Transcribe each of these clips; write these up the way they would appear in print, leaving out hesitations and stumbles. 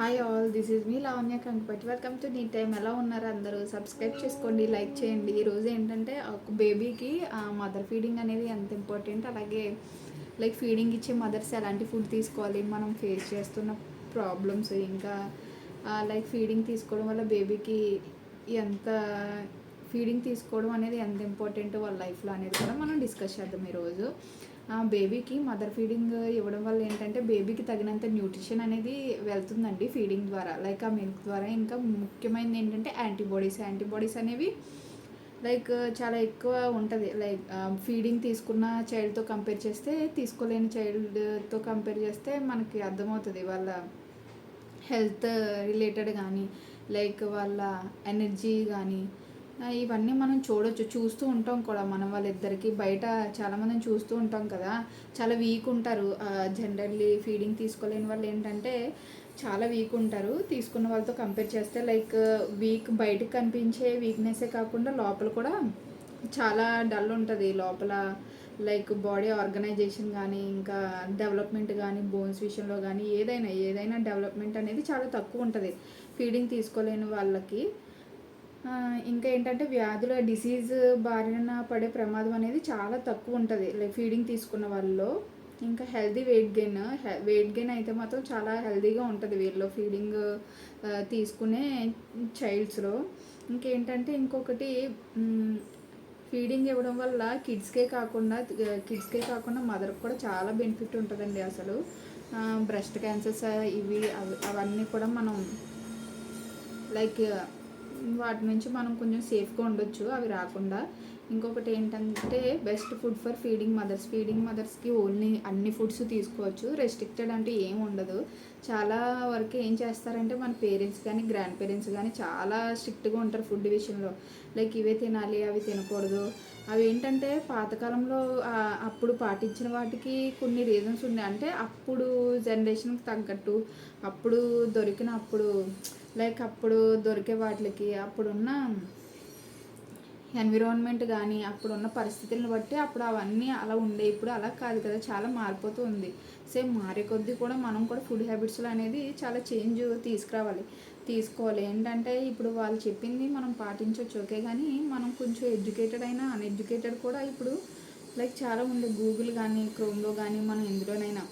Hi all, this is me Lavanya Kankapathi. Welcome to knee time. ఎలా ఉన్నారు అందరూ? సబ్స్క్రైబ్ చేసుకోండి, లైక్ చేయండి. ఈరోజు ఏంటంటే ఒక బేబీకి మదర్ ఫీడింగ్ అనేది ఎంత ఇంపార్టెంట్, అలాగే లైక్ ఫీడింగ్ ఇచ్చే మదర్స్ ఎలాంటి ఫుడ్ తీసుకోవాలి, మనం ఫేస్ చేస్తున్న ప్రాబ్లమ్స్, ఇంకా లైక్ ఫీడింగ్ తీసుకోవడం వల్ల బేబీకి ఎంత ఫీడింగ్ తీసుకోవడం అనేది ఎంత ఇంపార్టెంట్ వాళ్ళ లైఫ్లో అనేది కూడా మనం డిస్కస్ చేద్దాం ఈరోజు. బేబీకి మదర్ ఫీడింగ్ ఇవ్వడం వల్ల ఏంటంటే బేబీకి తగినంత న్యూట్రిషన్ అనేది వెళ్తుందండి ఫీడింగ్ ద్వారా, లైక్ ఆ మిల్క్ ద్వారా. ఇంకా ముఖ్యమైనది ఏంటంటే యాంటీబాడీస్ అనేవి లైక్ చాలా ఎక్కువ ఉంటుంది. లైక్ ఫీడింగ్ తీసుకున్న చైల్డ్తో కంపేర్ చేస్తే, తీసుకోలేని చైల్డ్తో కంపేర్ చేస్తే మనకి అర్థమవుతుంది వాళ్ళ హెల్త్ రిలేటెడ్ కానీ, లైక్ వాళ్ళ ఎనర్జీ కానీ, ఇవన్నీ మనం చూస్తూ ఉంటాం కూడా. మనం వాళ్ళిద్దరికి బయట చాలామందిని చూస్తూ ఉంటాం కదా, చాలా వీక్ ఉంటారు. జనరల్లీ ఫీడింగ్ తీసుకోలేని వాళ్ళు ఏంటంటే చాలా వీక్ ఉంటారు తీసుకున్న వాళ్ళతో కంపేర్ చేస్తే. లైక్ బయటకు కనిపించే వీక్నెస్సే కాకుండా లోపల కూడా చాలా డల్ ఉంటుంది లోపల. లైక్ బాడీ ఆర్గనైజేషన్ కానీ, ఇంకా డెవలప్మెంట్ కానీ, బోన్స్ విషయంలో కానీ ఏదైనా డెవలప్మెంట్ అనేది చాలా తక్కువ ఉంటుంది ఫీడింగ్ తీసుకోలేని వాళ్ళకి. ఇంకా ఏంటంటే డిసీజ్ బారిన పడే ప్రమాదం అనేది చాలా తక్కువ ఉంటుంది లైక్ ఫీడింగ్ తీసుకున్న వాళ్ళలో. ఇంకా హెల్దీ వెయిట్ గెయిన్ అయితే మాత్రం చాలా హెల్దీగా ఉంటుంది వీళ్ళలో ఫీడింగ్ తీసుకునే చైల్డ్స్లో. ఇంకేంటంటే ఇంకొకటి, ఫీడింగ్ ఇవ్వడం వల్ల కిడ్స్కే కాకుండా మదర్కి కూడా చాలా బెనిఫిట్ ఉంటుందండి అసలు. బ్రెస్ట్ క్యాన్సర్స్ అవన్నీ కూడా మనం లైక్ వాటి నుంచి మనం కొంచెం సేఫ్గా ఉండొచ్చు అవి రాకుండా. ఇంకొకటి ఏంటంటే బెస్ట్ ఫుడ్ ఫర్ ఫీడింగ్ మదర్స్కి ఓన్లీ అన్ని ఫుడ్స్ తీసుకోవచ్చు, రెస్ట్రిక్టెడ్ అంటే ఏం ఉండదు. చాలా వరకు ఏం చేస్తారంటే మన పేరెంట్స్ కానీ గ్రాండ్ పేరెంట్స్ కానీ చాలా స్ట్రిక్ట్గా ఉంటారు ఫుడ్ విషయంలో. లైక్ ఇవే తినాలి అవి తినకూడదు. అవి ఏంటంటే పాతకాలంలో అప్పుడు పాటించిన వాటికి కొన్ని రీజన్స్ ఉన్నాయి. అంటే అప్పుడు జనరేషన్కి తగ్గట్టు అప్పుడు అప్పుడు దొరికే వాటికి అప్పుడున్న ఎన్విరాన్మెంట్ కానీ అప్పుడున్న పరిస్థితులను బట్టి అప్పుడు అవన్నీ అలా ఉండే. ఇప్పుడు అలా కాదు కదా, చాలా మారిపోతూ ఉంది. సేమ్ మారే కొద్దీ కూడా మనం కూడా ఫుడ్ హ్యాబిట్స్లో అనేది చాలా చేంజ్ తీసుకోవాలి. ఏంటంటే ఇప్పుడు వాళ్ళు చెప్పింది మనం పాటించవచ్చు ఓకే, కానీ మనం కొంచెం ఎడ్యుకేటెడ్ అయినా అన్ఎడ్యుకేటెడ్ కూడా ఇప్పుడు లైక్ చాలా ఉంది. గూగుల్ కానీ క్రోమ్లో కానీ మనం ఎందులోనైనా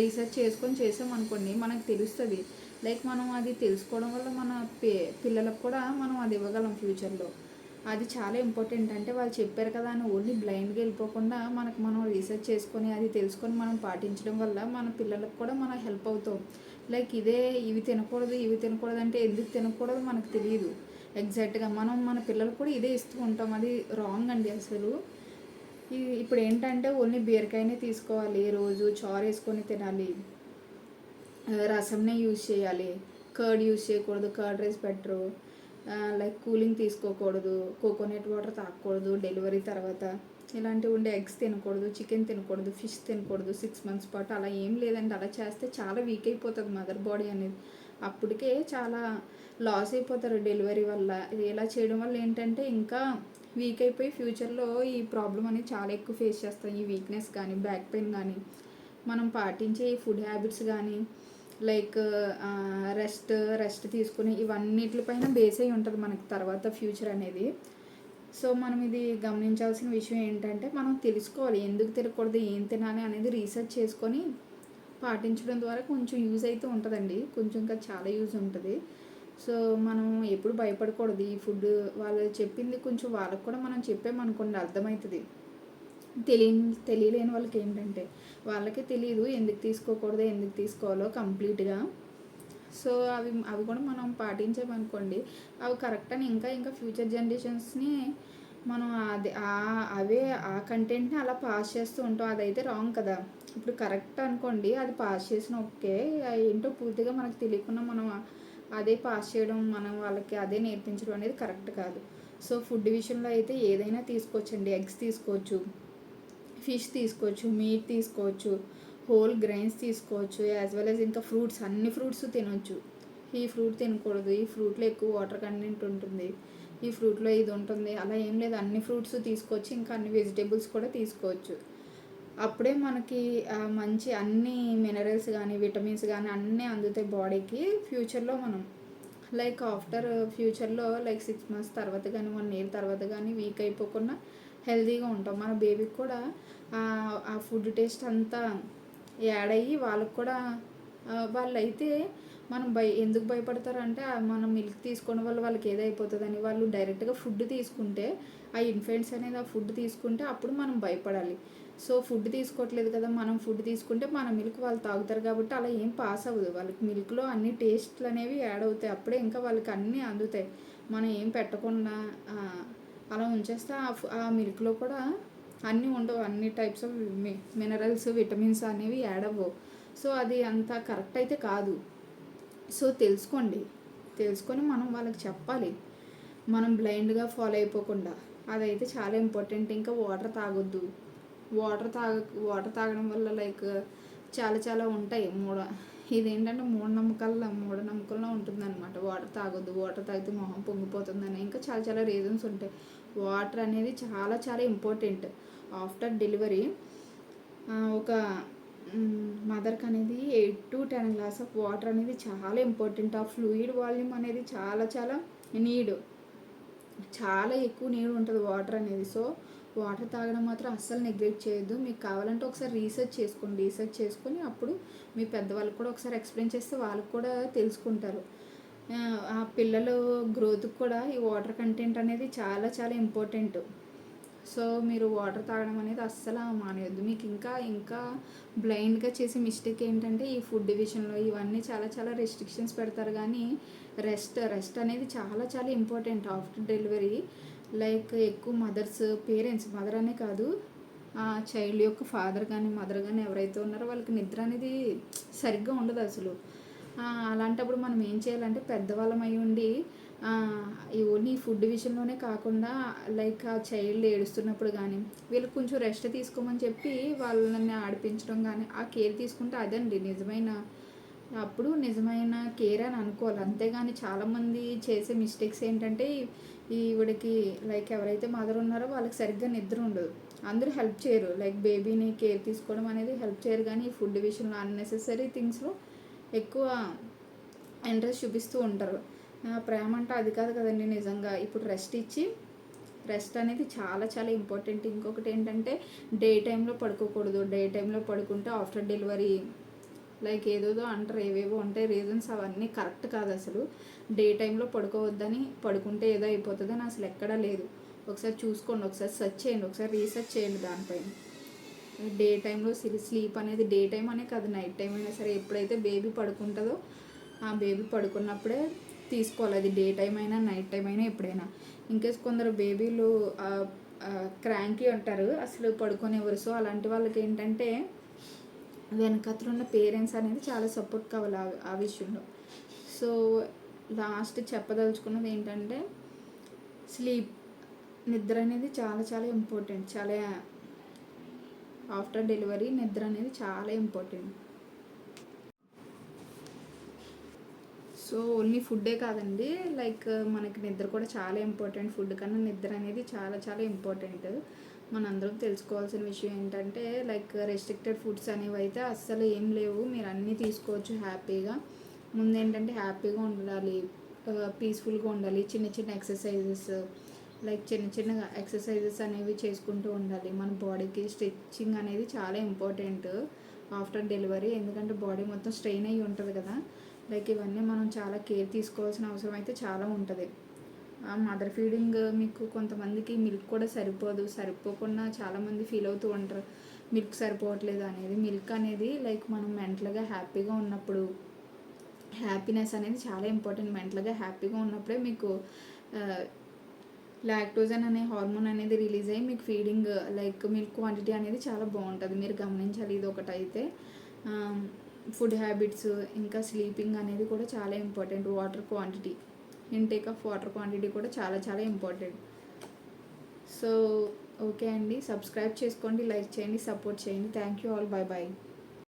రీసెర్చ్ చేసుకొని చేసామనుకోండి మనకు తెలుస్తుంది. లైక్ మనం అది తెలుసుకోవడం వల్ల మన పిల్లలకు కూడా మనం అది ఇవ్వగలం ఫ్యూచర్లో. అది చాలా ఇంపార్టెంట్. అంటే వాళ్ళు చెప్పారు కదా అని ఓన్లీ బ్లైండ్గా వెళ్ళిపోకుండా మనం రీసెర్చ్ చేసుకొని అది తెలుసుకొని మనం పాటించడం వల్ల మన పిల్లలకు కూడా మనం హెల్ప్ అవుతాం. లైక్ ఇవి తినకూడదు అంటే ఎందుకు తినకూడదు మనకు తెలియదు ఎగ్జాక్ట్గా. మనం మన పిల్లలకు కూడా ఇదే ఇస్తూ ఉంటాం, అది రాంగ్ అండి అసలు. ఇప్పుడు ఏంటంటే ఓన్లీ బీరకాయనే తీసుకోవాలి, రోజు చారు వేసుకొని తినాలి, రసంనే యూజ్ చేయాలి, కర్డ్ యూజ్ చేయకూడదు, curd rice better. Like cooling తీసుకోకూడదు, కోకోనట్ వాటర్ తాగకూడదు డెలివరీ తర్వాత, ఇలాంటివి ఉండే ఎగ్స్ తినకూడదు, చికెన్ తినకూడదు, ఫిష్ తినకూడదు 6 months పాటు. అలా ఏం లేదండి. అలా చేస్తే చాలా వీక్ అయిపోతుంది మదర్ బాడీ అనేది. అప్పటికే చాలా లాస్ అయిపోతారు డెలివరీ వల్ల. ఇలా చేయడం వల్ల ఏంటంటే ఇంకా వీక్ అయిపోయి ఫ్యూచర్లో ఈ ప్రాబ్లం అనేది చాలా ఎక్కువ ఫేస్ చేస్తాం. ఈ వీక్నెస్ కానీ, బ్యాక్ పెయిన్ కానీ, మనం పాటించే ఈ ఫుడ్ హ్యాబిట్స్ కానీ, లైక్ రెస్ట్ తీసుకుని ఇవన్నిటిపైన బేస్ అయి ఉంటుంది మనకి తర్వాత ఫ్యూచర్ అనేది. సో మనం ఇది గమనించాల్సిన విషయం ఏంటంటే మనం తెలుసుకోవాలి ఎందుకు తినకూడదు, ఏం తినాలి అనేది రీసెర్చ్ చేసుకొని పాటించడం ద్వారా కొంచెం యూజ్ అయితే ఉంటుందండి. కొంచెం ఇంకా చాలా యూజ్ ఉంటుంది. సో మనం ఎప్పుడు భయపడకూడదు. ఈ ఫుడ్ వాళ్ళు చెప్పింది కొంచెం వాళ్ళకు కూడా మనం చెప్పామనుకోండి అర్థమవుతుంది. తెలియలేని వాళ్ళకి ఏంటంటే వాళ్ళకి తెలియదు ఎందుకు తీసుకోకూడదు ఎందుకు తీసుకోవాలో కంప్లీట్గా. సో అవి కూడా మనం పాటించామనుకోండి అవి కరెక్ట్ అని ఇంకా ఫ్యూచర్ జనరేషన్స్ని మనం ఆ కంటెంట్ని అలా పాస్ చేస్తూ ఉంటాం. అదైతే రాంగ్ కదా. ఇప్పుడు కరెక్ట్ అనుకోండి, అది పాస్ చేసిన ఓకే, ఏంటో పూర్తిగా మనకు తెలియకుండా మనం అదే పాస్ చేయడం, మనం వాళ్ళకి అదే నేర్పించడం అనేది కరెక్ట్ కాదు. సో ఫుడ్ విషయంలో అయితే ఏదైనా తీసుకోవచ్చండి. ఎగ్స్ తీసుకోవచ్చు, ఫిష్ తీసుకోవచ్చు, మీట్ తీసుకోవచ్చు, హోల్ గ్రైన్స్ తీసుకోవచ్చు, యాజ్ వెల్ యాజ్ ఇంకా అన్ని ఫ్రూట్స్ తినవచ్చు. ఈ ఫ్రూట్ తినకూడదు, ఈ ఫ్రూట్లో ఎక్కువ వాటర్ కంటెంట్ ఉంటుంది, ఈ ఫ్రూట్లో ఇది ఉంటుంది, అలా ఏం లేదు. అన్ని ఫ్రూట్స్ తీసుకోవచ్చు, ఇంకా అన్ని వెజిటేబుల్స్ కూడా తీసుకోవచ్చు. అప్పుడే మనకి మంచి అన్ని మినరల్స్ కానీ విటమిన్స్ కానీ అన్నీ అందుతాయి బాడీకి. ఫ్యూచర్లో మనం లైక్ ఆఫ్టర్ ఫ్యూచర్లో లైక్ 6 మంత్స్ తర్వాత కానీ 1 ఇయర్ తర్వాత కానీ వీక్ అయిపోకుండా హెల్తీగా ఉంటాం. మన బేబీకి కూడా ఆ ఫుడ్ టేస్ట్ అంతా యాడ్ అయ్యి వాళ్ళకు కూడా వాళ్ళైతే మనం ఎందుకు భయపడతారంటే మనం మిల్క్ తీసుకోవడం వల్ల వాళ్ళకి ఏదైపోతుందని. వాళ్ళు డైరెక్ట్గా ఫుడ్ తీసుకుంటే ఆ ఇన్ఫెంట్స్ అనేది ఆ ఫుడ్ తీసుకుంటే అప్పుడు మనం భయపడాలి. సో ఫుడ్ తీసుకోవట్లేదు కదా, మనం ఫుడ్ తీసుకుంటే మన మిల్క్ వాళ్ళు తాగుతారు కాబట్టి అలా ఏం పాస్ అవ్వదు. వాళ్ళకి మిల్క్లో అన్ని టేస్ట్లు అనేవి యాడ్ అవుతాయి. అప్పుడే ఇంకా వాళ్ళకి అన్నీ అందుతాయి. మనం ఏం పెట్టకుండా అలా ఉంచేస్తే ఆ మిల్క్లో కూడా అన్నీ ఉండవు. అన్ని టైప్స్ ఆఫ్ మినరల్స్ విటమిన్స్ అనేవి యాడ్ అవ్వవు. సో అది అంత కరెక్ట్ అయితే కాదు. సో తెలుసుకొని మనం వాళ్ళకి చెప్పాలి, మనం బ్లైండ్గా ఫాలో అయిపోకుండా. అదైతే చాలా ఇంపార్టెంట్. ఇంకా వాటర్ తాగొద్దు. వాటర్ తాగడం వల్ల లైక్ చాలా చాలా ఉంటాయి. ఇదేంటంటే మూఢనమ్మకాల్లో ఉంటుందన్నమాట. వాటర్ తాగొద్దు, వాటర్ తాగితే మొహం పొంగిపోతుందని, ఇంకా చాలా చాలా రీజన్స్ ఉంటాయి. వాటర్ అనేది చాలా చాలా ఇంపార్టెంట్. ఆఫ్టర్ డెలివరీ ఒక మదర్కి అనేది 8 to 10 గ్లాస్ ఆఫ్ వాటర్ అనేది చాలా ఇంపార్టెంట్. ఆ ఫ్లూయిడ్ వాల్యూమ్ అనేది చాలా చాలా చాలా ఎక్కువ నీడ్ ఉంటుంది వాటర్ అనేది. సో వాటర్ తాగడం మాత్రం అస్సలు నెగ్లెక్ట్ చేయొద్దు. మీకు కావాలంటే ఒకసారి రీసెర్చ్ చేసుకొని అప్పుడు మీ పెద్దవాళ్ళకి కూడా ఒకసారి ఎక్స్ప్లెయిన్ చేస్తే వాళ్ళకి కూడా తెలుసుకుంటారు. ఆ పిల్లలు గ్రోత్కి కూడా ఈ వాటర్ కంటెంట్ అనేది చాలా చాలా ఇంపార్టెంట్. సో మీరు వాటర్ తాగడం అనేది అస్సలు మానేయొద్దు. మీకు ఇంకా బ్లైండ్గా చేసే మిస్టేక్ ఏంటంటే ఈ ఫుడ్ విషయంలో ఇవన్నీ చాలా చాలా రెస్ట్రిక్షన్స్ పెడతారు. కానీ రెస్ట్ అనేది చాలా చాలా ఇంపార్టెంట్ ఆఫ్టర్ డెలివరీ. లైక్ ఎక్కువ మదర్ అనే కాదు, ఆ చైల్డ్ యొక్క ఫాదర్ కానీ మదర్ కానీ ఎవరైతే ఉన్నారో వాళ్ళకి నిద్ర అనేది సరిగ్గా ఉండదు అసలు. అలాంటప్పుడు మనం ఏం చేయాలంటే పెద్దవాళ్ళం అయి ఉండి ఓన్లీ ఫుడ్ విషయంలోనే కాకుండా లైక్ ఆ చైల్డ్ ఏడుస్తున్నప్పుడు కానీ వీళ్ళకి కొంచెం రెస్ట్ తీసుకోమని చెప్పి వాళ్ళని ఆడిపించడం కానీ ఆ కేర్ తీసుకుంటే అదండి నిజమైన కేర్ అని అనుకోవాలి. అంతేగాని చాలామంది చేసే మిస్టేక్స్ ఏంటంటే ఈవిడికి లైక్ ఎవరైతే మదర్ ఉన్నారో వాళ్ళకి సరిగ్గా నిద్ర ఉండదు. అందరూ హెల్ప్ చేయరు, లైక్ బేబీని కేర్ తీసుకోవడం అనేది హెల్ప్ చేయరు. కానీ ఈ ఫుడ్ విషయంలో అన్నెసెసరీ థింగ్స్లో ఎక్కువ ఇంట్రెస్ట్ చూపిస్తూ ఉంటారు. ప్రేమ అంటే అది కాదు కదండి నిజంగా. ఇప్పుడు రెస్ట్ అనేది చాలా చాలా ఇంపార్టెంట్. ఇంకొకటి ఏంటంటే డే టైంలో పడుకోకూడదు. డే టైంలో పడుకుంటే ఆఫ్టర్ డెలివరీ లైక్ ఏదేదో అంటారు, ఏవేవో ఉంటాయి రీజన్స్. అవన్నీ కరెక్ట్ కాదు అసలు. డే టైంలో పడుకోవద్దని, పడుకుంటే ఏదో అయిపోతుందని అసలు ఎక్కడా లేదు. ఒకసారి చూసుకోండి, ఒకసారి సెర్చ్ చేయండి, ఒకసారి రీసెర్చ్ చేయండి దానిపైన. డే టైంలో స్లీప్ అనేది డే టైం అనే కాదు, నైట్ టైం అయినా సరే ఎప్పుడైతే బేబీ పడుకుంటుందో ఆ బేబీ పడుకున్నప్పుడే తీసుకోవాలి. అది డే టైం అయినా నైట్ టైం అయినా ఎప్పుడైనా. ఇంకేస్ కొందరు బేబీలు క్రాంకీ ఉంటారు, అసలు పడుకోనివ్వరు. సో అలాంటి వాళ్ళకి ఏంటంటే వెనకత్ర ఉన్న పేరెంట్స్ అనేది చాలా సపోర్ట్ కావాలి ఆ విషయంలో. సో లాస్ట్ చెప్పదలుచుకున్నది ఏంటంటే నిద్ర అనేది చాలా చాలా ఇంపార్టెంట్. ఆఫ్టర్ డెలివరీ నిద్ర అనేది చాలా ఇంపార్టెంట్. సో ఓన్లీ ఫుడ్డే కాదండి, లైక్ మనకి నిద్ర కూడా చాలా ఇంపార్టెంట్. ఫుడ్ కన్నా నిద్ర అనేది చాలా చాలా ఇంపార్టెంట్. మనందరం తెలుసుకోవాల్సిన విషయం ఏంటంటే లైక్ రెస్ట్రిక్టెడ్ ఫుడ్స్ అనేవి అయితే అస్సలు ఏం లేవు. మీరు అన్నీ తీసుకోవచ్చు హ్యాపీగా. ముందు ఏంటంటే హ్యాపీగా ఉండాలి, పీస్ఫుల్గా ఉండాలి. చిన్న చిన్న ఎక్సర్సైజెస్ అనేవి చేసుకుంటూ ఉండాలి. మన బాడీకి స్ట్రెచ్చింగ్ అనేది చాలా ఇంపార్టెంట్ ఆఫ్టర్ డెలివరీ. ఎందుకంటే బాడీ మొత్తం స్ట్రెయిన్ అయ్యి ఉంటుంది కదా. లైక్ ఇవన్నీ మనం చాలా కేర్ తీసుకోవాల్సిన అవసరం అయితే చాలా ఉంటుంది. మదర్ ఫీడింగ్ మీకు కొంతమందికి మిల్క్ కూడా సరిపోకుండా చాలామంది ఫీల్ అవుతూ ఉంటారు, మిల్క్ సరిపోవట్లేదు అనేది. మిల్క్ అనేది లైక్ మనం మెంటల్గా హ్యాపీగా ఉన్నప్పుడు, హ్యాపీనెస్ అనేది చాలా ఇంపార్టెంట్. మెంటల్గా హ్యాపీగా ఉన్నప్పుడే మీకు లాక్టోజన్ అనే హార్మోన్ అనేది రిలీజ్ అయ్యి మీకు ఫీడింగ్ లైక్ మిల్క్ క్వాంటిటీ అనేది చాలా బాగుంటుంది. మీరు గమనించాలి. ఇది ఒకటి అయితే ఫుడ్ హ్యాబిట్స్, ఇంకా స్లీపింగ్ అనేది కూడా చాలా important. Intake of water quantity కూడా చాలా చాలా ఇంపార్టెంట్. సో ఓకే అండి, సబ్స్క్రైబ్ చేసుకోండి, లైక్ చేయండి, సపోర్ట్ చేయండి. Thank you all, bye bye.